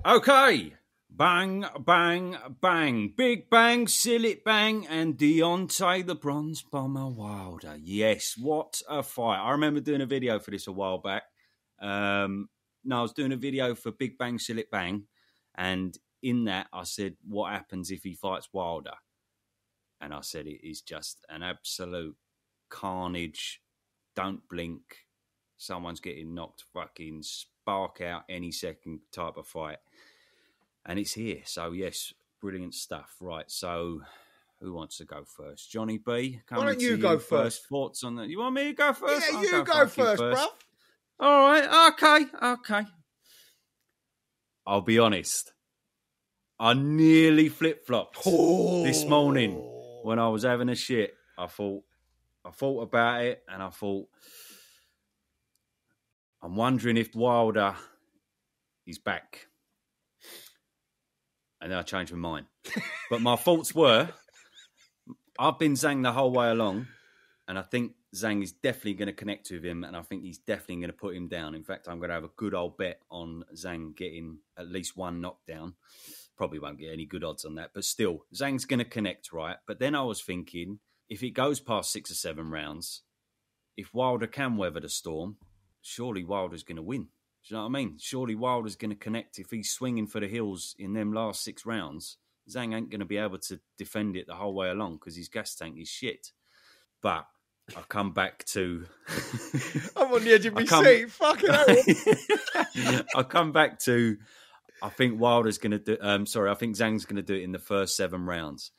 Okay. Bang, bang, bang. Big bang, silly bang, and Deontay the Bronze Bomber Wilder. Yes, what a fight. I remember doing a video for this a while back. I was doing a video for Big Bang, Silly Bang, and in that I said, what happens if he fights Wilder? And I said, it is just an absolute carnage. Don't blink. Someone's getting knocked fucking spark out any second type of fight. And it's here. So, yes, brilliant stuff. Right, so who wants to go first? Johnny B? Why don't you go first? Thoughts on that? You want me to go first? Yeah, you go first, bruv. All right, okay. I'll be honest. I nearly flip-flopped this morning when I was having a shit. I thought about it and I thought, I'm wondering if Wilder is back. And then I changed my mind. But my thoughts were, I've been Zhang the whole way along, and I think Zhang is definitely going to connect with him, and I think he's definitely going to put him down. In fact, I'm going to have a good old bet on Zhang getting at least one knockdown. Probably won't get any good odds on that, but still, Zhang's going to connect, right? But then I was thinking, if it goes past 6 or 7 rounds, if Wilder can weather the storm, surely Wilder's going to win. Do you know what I mean? Surely Wilder's going to connect. If he's swinging for the hills in them last 6 rounds, Zhang ain't going to be able to defend it the whole way along because his gas tank is shit. But I come back to... I'm on the edge of my seat. Fucking hell. I come back to... I think Wilder's going to do... I think Zhang's going to do it in the first 7 rounds.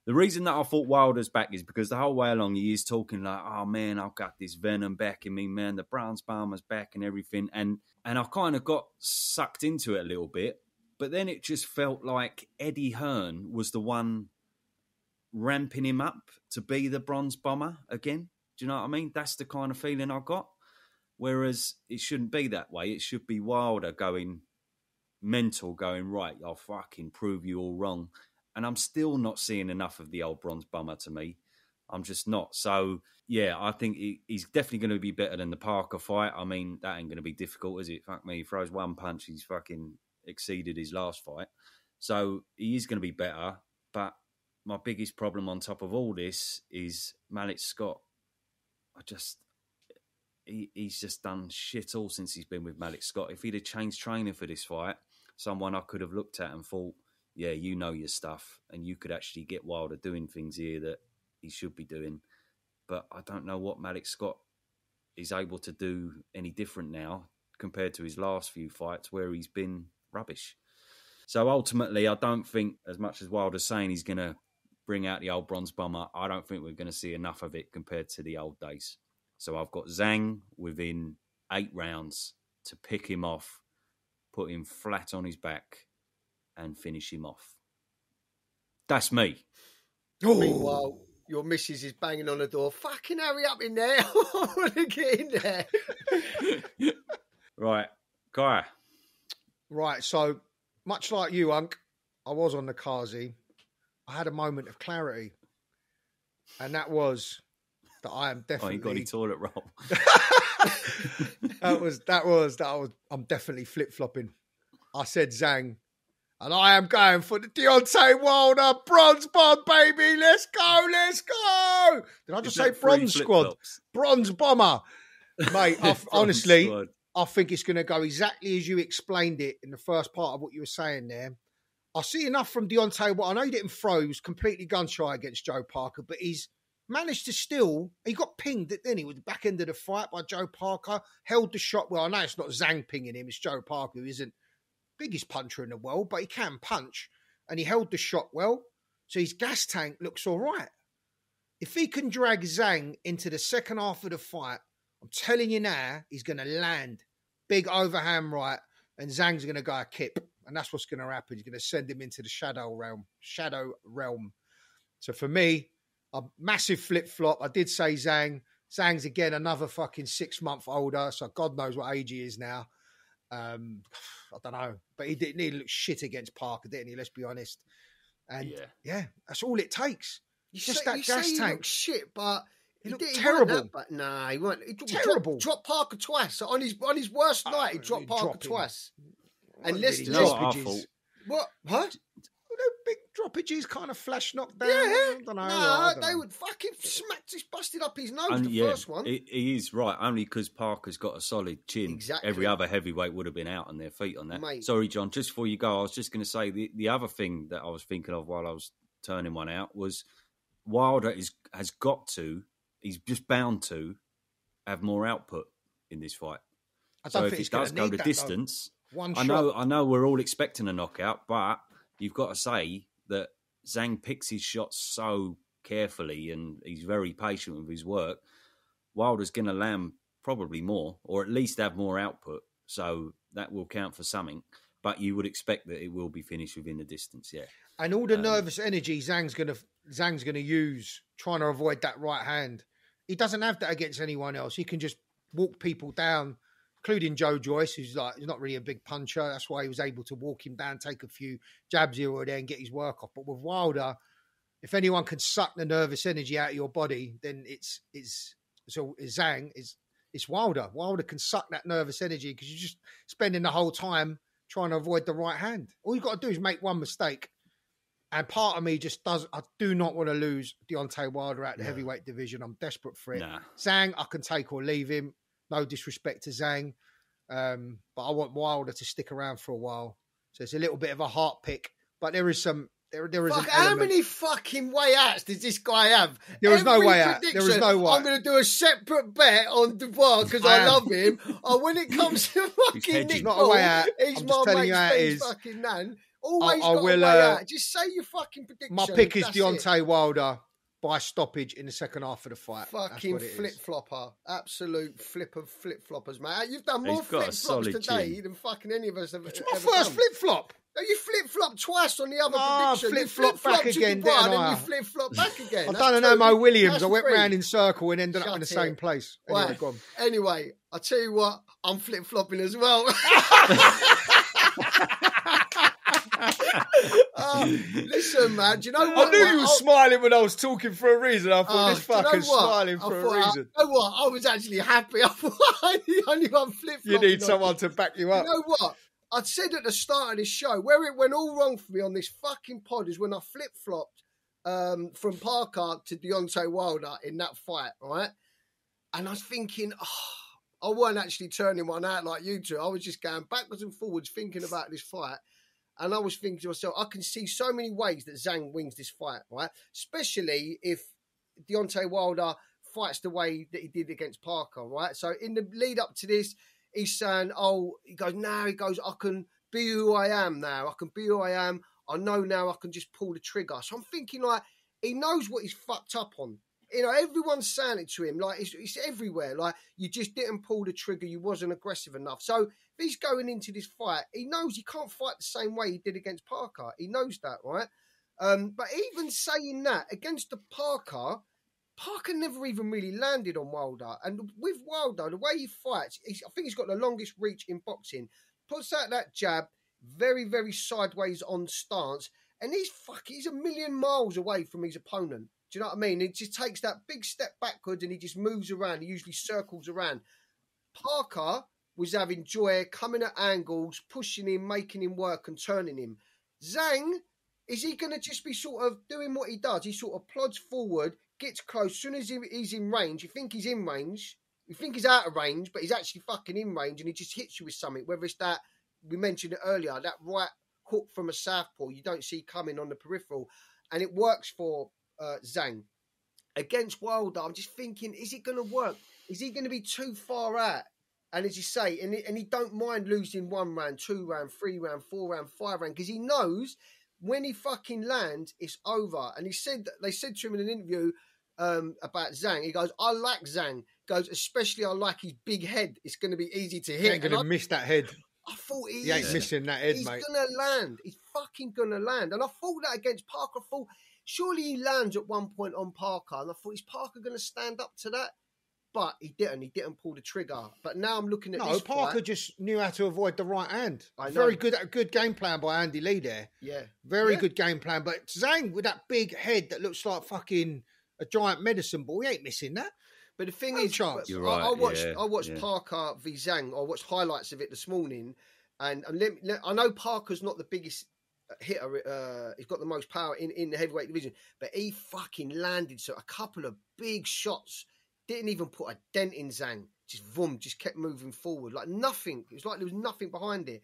The reason that I thought Wilder's back is because the whole way along he is talking like, oh man, I've got this venom back in me, man. The Bronze Bomber's back and everything. And I kind of got sucked into it a little bit. But then it just felt like Eddie Hearn was the one ramping him up to be the Bronze Bomber again. Do you know what I mean? That's the kind of feeling I got. Whereas it shouldn't be that way. It should be Wilder going mental, going, right, I'll fucking prove you all wrong. And I'm still not seeing enough of the old Bronze Bomber to me. I'm just not. So, yeah, I think he's definitely going to be better than the Parker fight. I mean, that ain't going to be difficult, is it? Fuck me. He throws one punch, he's fucking exceeded his last fight. So, he is going to be better. But my biggest problem on top of all this is Malik Scott. He's just done shit all since he's been with Malik Scott. If he'd have changed training for this fight, someone I could have looked at and thought, yeah, you know your stuff, and you could actually get Wilder doing things here that he should be doing. But I don't know what Malik Scott is able to do any different now compared to his last few fights where he's been rubbish. So ultimately, I don't think, as much as Wilder's saying he's going to bring out the old Bronze Bomber, I don't think we're going to see enough of it compared to the old days. So I've got Zhang within 8 rounds to pick him off, put him flat on his back, and finish him off. That's me. Meanwhile, your missus is banging on the door. Fucking hurry up in there. I want to get in there. Right. Guy. Right. So, much like you, Unc, I was on the Kazi. I had a moment of clarity. And that was that I am definitely... Oh, you got any toilet roll? I'm definitely flip-flopping. I said Zhang. And I am going for the Deontay Wilder Bronze Bomb, baby. Let's go. Did I just say Bronze Squad? Bronze Bomber. Mate, honestly, squad. I think it's going to go exactly as you explained it in the first part of what you were saying there. I see enough from Deontay Wilder. I know he didn't throw. He was completely gun-shy against Joe Parker, but he's managed to still... He got pinged, didn't he, with the back end of the fight by Joe Parker. Held the shot well. I know it's not Zhang pinging him. It's Joe Parker who isn't biggest puncher in the world, but he can punch, and he held the shot well, so his gas tank looks all right. If he can drag Zhang into the second half of the fight, I'm telling you now, he's going to land big overhand right, and Zhang's going to go a kip, and that's what's going to happen. He's going to send him into the shadow realm. So for me, a massive flip-flop. I did say Zhang. Zhang's again another fucking 6 month older, so God knows what age he is now. I don't know, but he didn't look shit against Parker, didn't he? Let's be honest. And yeah, that's all it takes. Just that gas tank. Looked shit, but he looked terrible. But nah, he weren't. He terrible. Dropped Parker twice. So on his worst night, he dropped Parker twice. And let's You know what I thought? What? Huh? Big droppages, kind of flash knockdown. Yeah. I don't know. I don't They know. would fucking smacked, just busted up his nose, And the first one. He is right, only because Parker's got a solid chin. Exactly. Every other heavyweight would have been out on their feet on that. Mate. Sorry, John, just before you go, I was just going to say the other thing that I was thinking of while I was turning one out was Wilder has got to, he's just bound to have more output in this fight. So if it does go the distance, I know we're all expecting a knockout, but you've got to say that Zhang picks his shots so carefully and he's very patient with his work. Wilder's going to land probably more, or at least have more output, so that will count for something. But you would expect that it will be finished within the distance, yeah. And all the nervous energy Zhang's gonna use trying to avoid that right hand. He doesn't have that against anyone else. He can just walk people down, including Joe Joyce, he's not really a big puncher. That's why he was able to walk him down, take a few jabs here or there, and get his work off. But with Wilder, if anyone can suck the nervous energy out of your body, then it's Zhang. It's Wilder. Wilder can suck that nervous energy because you're just spending the whole time trying to avoid the right hand. All you've got to do is make one mistake. And part of me I do not want to lose Deontay Wilder out the heavyweight division. I'm desperate for it. Zhang, I can take or leave him. No disrespect to Zhang. But I want Wilder to stick around for a while. So it's a little bit of a heart pick. But there is some... There is an how element. many fucking way outs does this guy have? There is no way out. There is no way. I'm going to do a separate bet on Dubois because I love him. When it comes to fucking Nick not Paul, a way out. he's I'm my just telling you how it mate's is. fucking nan. Always I got will, a way out. Just say your fucking prediction. My pick is That's Deontay Wilder by stoppage in the second half of the fight. Fucking flip-flopper. Absolute flip-floppers, mate. You've done more He's got a flip-flops solid today chin. than fucking any of us have It's my ever first done. flip-flop. No, you flip-flop twice on the other prediction. You flip-flop back again, Dubai, didn't and I? then you flip-flop back again. I've That's done an Mo two. Williams. That's I went three. round in circle and ended up in the Shut same it. place. Right. Anyway, go on. Anyway, I'll tell you what, I'm flip-flopping as well. Listen, man, do you know what? I knew you were smiling when I was talking for a reason. I thought this fucker's smiling for a reason. You know what? I was actually happy. I thought I'm the only one flip-flopping. You need someone to back you up. You know what? I said at the start of this show, where it went all wrong for me on this fucking pod is when I flip-flopped from Parker to Deontay Wilder in that fight, right? And I was thinking, I wasn't actually turning one out like you two. I was just going backwards and forwards thinking about this fight. And I was thinking to myself, I can see so many ways that Zhang wins this fight, right? Especially if Deontay Wilder fights the way that he did against Parker, right? So in the lead up to this, he's saying, I can be who I am now. I can be who I am. I know now I can just pull the trigger. So I'm thinking, like, he knows what he's fucked up on. You know, everyone's saying it to him. Like, it's everywhere. Like, you just didn't pull the trigger. You wasn't aggressive enough. So if he's going into this fight, he knows he can't fight the same way he did against Parker. He knows that, right? But even saying that, against the Parker never even really landed on Wilder. And with Wilder, the way he fights, I think he's got the longest reach in boxing. Puts out that jab, very, very sideways on stance. And he's a million miles away from his opponent. Do you know what I mean? He just takes that big step backwards and he just moves around. He usually circles around. Parker was having joy, coming at angles, pushing him, making him work and turning him. Zhang, is he going to just be sort of doing what he does? He sort of plods forward, gets close. As soon as he's in range, you think he's in range. You think he's out of range, but he's actually fucking in range and he just hits you with something. Whether it's that, we mentioned it earlier, that right hook from a southpaw you don't see coming on the peripheral. And it works for Zhang. Against Wilder, I'm just thinking, is it going to work? Is he going to be too far out? And as you say, and he don't mind losing 1 round, 2 round, 3 round, 4 round, 5 round, because he knows when he fucking lands, it's over. And they said to him in an interview about Zhang, he goes, I like Zhang. He goes, especially I like his big head. It's going to be easy to hit. He ain't going to miss that head. I thought he ain't missing that head, mate. He's going to land. He's fucking going to land. And I thought that against Parker. I thought, surely he lands at one point on Parker. And I thought, is Parker going to stand up to that? But he didn't. He didn't pull the trigger. But now I'm looking at this Parker fight. just knew how to avoid the right hand. I know. Very good game plan by Andy Lee there. Yeah. Very good game plan. But Zhang with that big head that looks like fucking a giant medicine ball, he ain't missing that. But the thing No is, chance. You're right, I watched Parker v Zhang. I watched highlights of it this morning. And I know Parker's not the biggest hitter. He's got the most power in the heavyweight division, but he fucking landed a couple of big shots. Didn't even put a dent in Zhang. Just kept moving forward like nothing. It was like there was nothing behind it.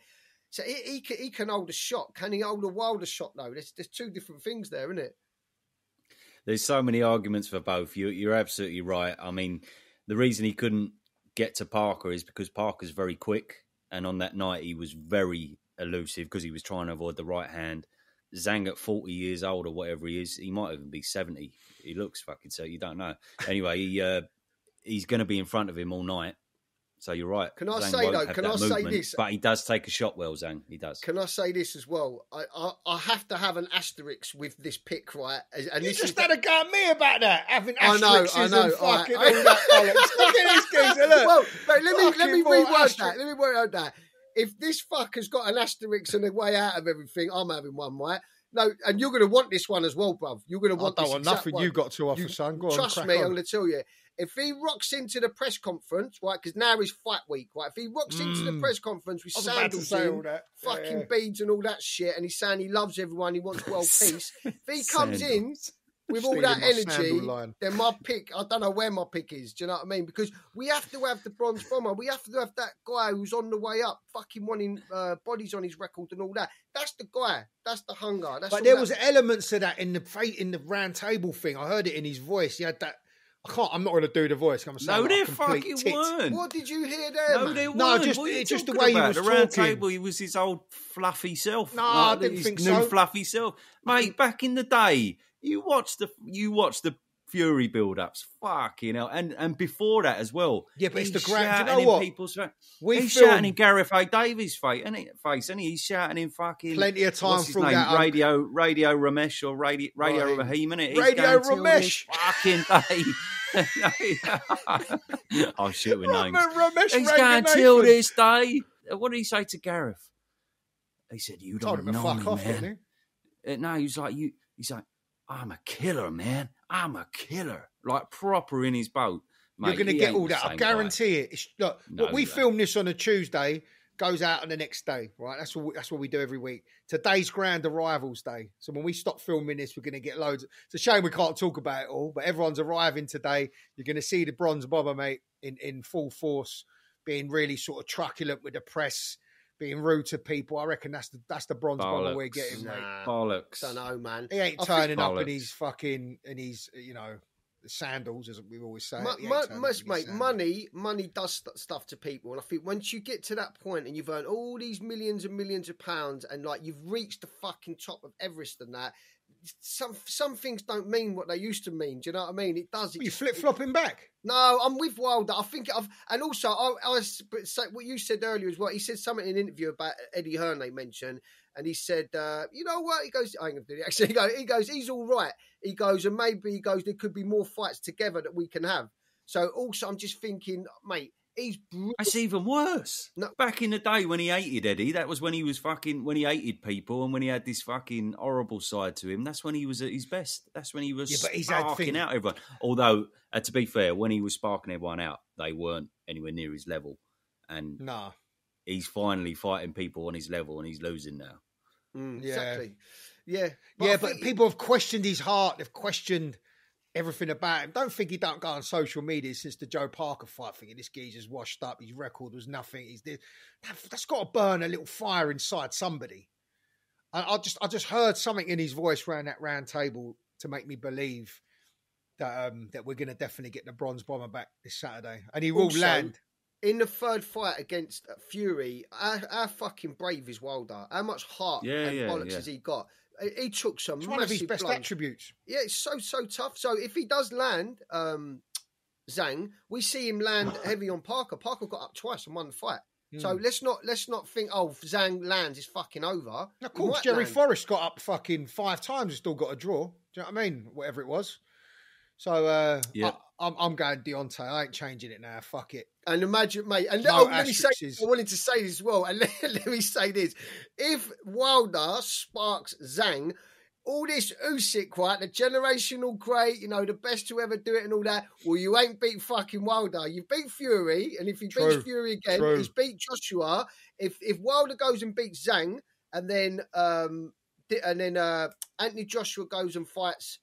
So he can hold a shot. Can he hold a Wilder shot though? There's two different things there, isn't it? There's so many arguments for both. You're absolutely right. I mean, the reason he couldn't get to Parker is because Parker's very quick, and on that night he was very elusive because he was trying to avoid the right hand. Zhang at 40 years old or whatever he is, he might even be 70. He looks fucking so you don't know. Anyway, he's going to be in front of him all night. So you're right. Can I say though? Can I say this? But he does take a shot well, Zhang. He does. Can I say this as well? I have to have an asterisk with this pick, right? And You this just is had a go at me about that, having I know, asterisks I know. and fucking All right. all that bollocks. Look at this geezer, look. Well, mate, let me Fucking more reword asterisk. that. Let me word that. If this fucker's got an asterisk and a way out of everything, I'm having one, right? No, and you're going to want this one as well, bruv. You're going to want I this don't want exact nothing one. you got to offer, son. Go on, Trust crack me, on. I'm going to tell you. If he rocks into the press conference, right, because now is fight week, right? If he rocks into the press conference with I was about to sandals say all in, that. fucking Yeah. beads and all that shit, and he's saying he loves everyone, he wants world peace. If he comes in with all that Stealing my energy, sandal line. then my pick, I don't know where my pick is. Do you know what I mean? Because we have to have the bronze bomber. We have to have that guy who's on the way up, fucking wanting bodies on his record and all that. That's the guy. That's the hunger. That's But all there that- was elements to that in the round table thing. I heard it in his voice. He had that. I'm not going to do the voice. I'm No, like they a complete fucking tit. weren't. What did you hear there, No, man? they No, weren't. just- What are you it's just the talking way he about? was The round talking. table, he was his old fluffy self. No, I Like, didn't his think new so. fluffy self, mate. Back in the day, you watched the Fury build-ups, fucking hell, and before that as well. Yeah, but it's He's the grand. Do you shouting know in what? people's face. We He's filmed shouting in Gareth A. Davies' face, isn't he? He's shouting in fucking plenty of time what's his through name? that. Radio Ramesh or Radio Raheem. Raheem, innit? He's Radio going till this Ramesh. Fucking day. Oh shit, with names. Ramesh He's Reagan going till Nathan. this day. What did he say to Gareth? He said, "You Told don't him to know fuck me, off, man." didn't No, he's like, I'm a killer, man. I'm a killer. Like proper in his boat. Mate, You're going to he get ain't all the that. I same guy. guarantee it. Look, No, we you film this on a Tuesday, goes out on the next day, right? That's what we do every week. Today's Grand Arrivals Day. So when we stop filming this, we're going to get loads. It's a shame we can't talk about it all, but everyone's arriving today. You're going to see the bronze bomber, mate, in full force, being really sort of truculent with the press, being rude to people. I reckon that's the bronze bomber we're getting, mate. Bollocks. Don't know, man. He ain't I turning think- up in Bollocks. his fucking, sandals, as we always say. He ain't turning up in Mate, his sandals. money does stuff to people, and I think once you get to that point and you've earned all these millions and millions of pounds, and like you've reached the fucking top of Everest and that, some things don't mean what they used to mean. Do you know what I mean? It does. It You just- flip flopping back. No, I'm with Wilder. I think and also I say what you said earlier as well. He said something in an interview about Eddie Hearn they mentioned, and he said, you know what? He goes, I ain't gonna do it. Actually, he goes, he's all right. He goes, and maybe he goes, there could be more fights together that we can have. So also, I'm just thinking, mate, he's brilliant. That's even worse. No. Back in the day when he hated Eddie, that was when he was when he hated people and when he had this fucking horrible side to him. That's when he was at his best. That's when he was Yeah, but he's had sparking thing- out everyone. Although, to be fair, when he was sparking everyone out, they weren't anywhere near his level. And Nah. he's finally fighting people on his level and he's losing now. Yeah. Exactly. Yeah. Yeah, I but think- people have questioned his heart. They've questioned everything about him. Don't think he don't go on social media since the Joe Parker fight, thinking this geezer's washed up. His record was nothing. He's this. That's got to burn a little fire inside somebody. I just heard something in his voice around that round table to make me believe that we're going to definitely get the bronze bomber back this Saturday, and he will Also, land. in the third fight against Fury, how fucking brave is Wilder? How much heart and bollocks has he got? He took some It's massive one of his best blows. attributes. Yeah, it's so tough. So if he does land Zhang, we see him land heavy on Parker. Parker got up twice and won the fight. So let's not think, oh, if Zhang lands, it's fucking over. Of He course, might Jerry land. Forrest got up fucking 5 times and still got a draw. Do you know what I mean? Whatever it was. So Yeah. I'm going Deontay. I ain't changing it now. Fuck it. And imagine, mate, and No let me say, asterisks. I wanted to say this as well, and let me say this. If Wilder sparks Zhang, all this Usyk, right? The generational great, you know, the best to ever do it and all that. Well, you ain't beat fucking Wilder. You beat Fury, and if he beats Fury again, he's beat Joshua. If Wilder goes and beats Zhang, and then Anthony Joshua goes and fights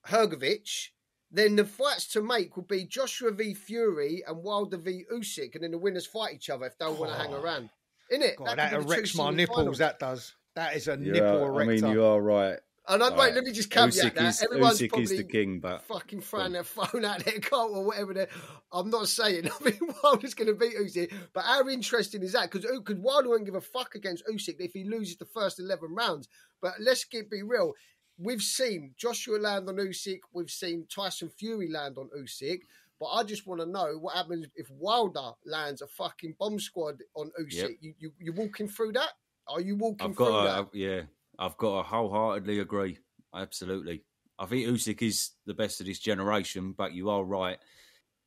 Hrgovic, then the fights to make will be Joshua v Fury and Wilder v Usyk, and then the winners fight each other if they want to hang around. Innit? God, that erects my nipples. That does. That is a nipple erector. I mean, you are right. And wait, let me just caveat that. Everyone's Usyk probably is the king, but fucking throwing their phone out their car or whatever. I'm not saying. I mean, Wilder's going to beat Usyk, but how interesting is that? Because Wilder won't give a fuck against Usyk if he loses the first 11 rounds. But let's be real. We've seen Joshua land on Usyk. We've seen Tyson Fury land on Usyk. But I just want to know what happens if Wilder lands a fucking bomb squad on Usyk. Yep. You walking through that? Are you walking through that? Yeah. I've got to wholeheartedly agree. Absolutely. I think Usyk is the best of this generation, but you are right.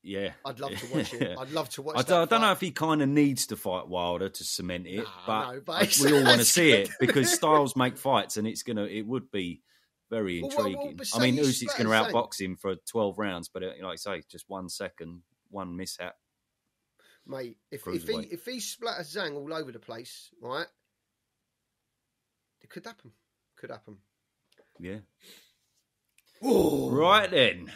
Yeah. I'd love to watch it. I'd love to watch I don't know if he kind of needs to fight Wilder to cement it, but we all want to see it because styles make fights and it would be very intriguing. I mean, Usyk's going to outbox him for 12 rounds, but like I say, just 1 second, one mishap. Mate, if he splatters Zhang all over the place, right? It could happen. Yeah. Ooh. Right then.